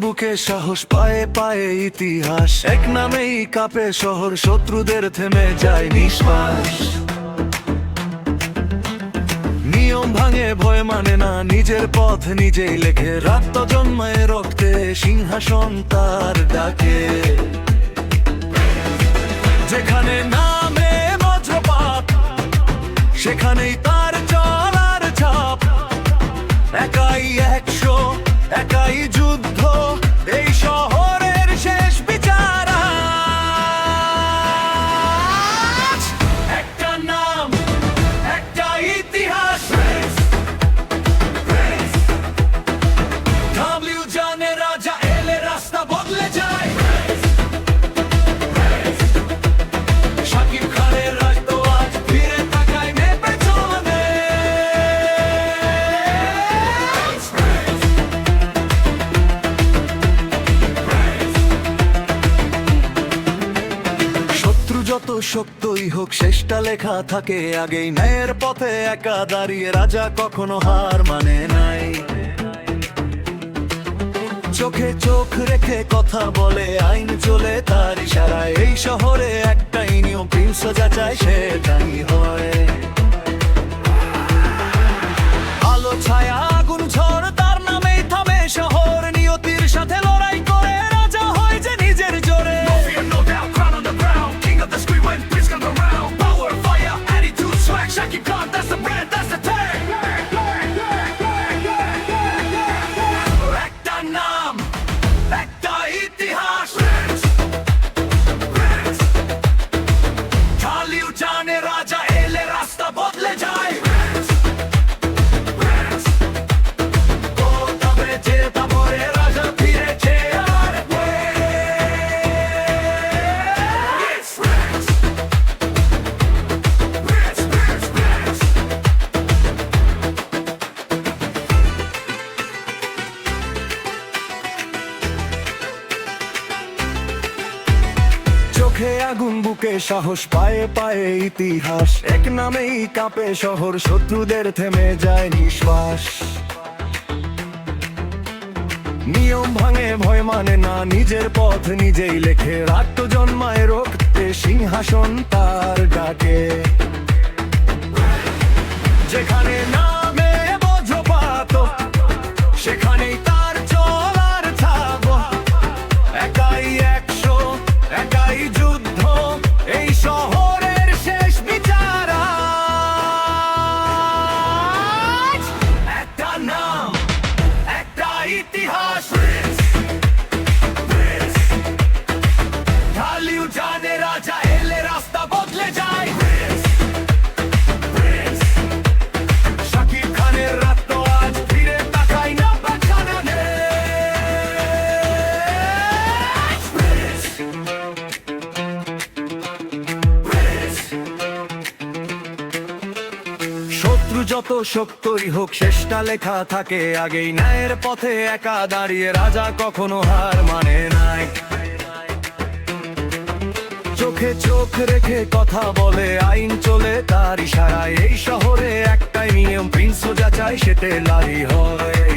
বুকে সাহস, পায়ে পায়ে ইতিহাস, এক নামেই কাঁপে শহর, শত্রুদের থেমে যায় নিঃশ্বাস। নিয়ম ভাঙে, ভয় মানে না, নিজের পথ নিজেই লেখে, রক্ত জন্মায় রক্তে, সিংহাসন তার ডাকে। যেখানে নামে বজ্রপাত, সেখানেই তার চলার ছাপ। একাই 100, একাই যুদ্ধ, এই শহরের শেষ বিচার আজ। একটা নাম, একটা ইতিহাস, ডাব্লিউ জানে রাজা এলে রাস্তা বদলে যায়। শাকিব খানের রাজ তো আজ ফিরে তাকায় নে পেছনে। শত্রু যত শক্তই হোক, শেষটা লেখা থাকে আগেই, ন্যায়ের পথে একা দাঁড়িয়ে রাজা কখনো হার মানে নাই। চোখে চোখ রেখে কথা বলে, আইন চলে তার ইশারায়, এই শহরে একটাই নিয়ম, প্রিন্স যাচায় সেটাই হয়। আলো ছায়া আগুন ঝড়, তার নামেই থামে শহর, নিয়তির সাথে লড়াই করে রাজা হয় যে নিজের জোরে। একটা নাম, একটা ইতিহাস, ডাব্লিউ জানে রাজা এলে রাস্তা বদলে যায়। ও তবে যে তারপরে রাজা ফিরেছে আর চোখে আগুন, বুকে সাহস, পায়ে পায়ে ইতিহাস, এক নামেই কাঁপে শহর, শত্রুদের থেমে যায় নিঃশ্বাস। নিয়ম ভাঙে, ভয় মানে না, নিজের পথ নিজেই লেখে, রক্ত জন্মায় রক্তে, সিংহাসন তার ডাকে। যেখানে নামে বজ্রপাত, সেখানেই তার চলার ছাপ। একাই 100, একাই যুদ্ধ, এই শহরের শেষ বিচার আজ। একটা নাম, একটা ইতিহাস, ডাব্লিউ জানে রাজা এলে রাস্তা বদলে যায়। শাকিব খানের রাত তো আজ ফিরে তাকায় না পেছনে। শত্রু যত শক্তই হোক, শেষটা লেখা থাকে আগেই, ন্যায়ের পথে একা দাঁড়িয়ে রাজা কখনো হার মানে নাই। চোখে চোখ রেখে কথা বলে, আইন চলে তার ইশারায়, এই শহরে একটাই নিয়ম, প্রিন্স যাচাই সেতে লারি হয়।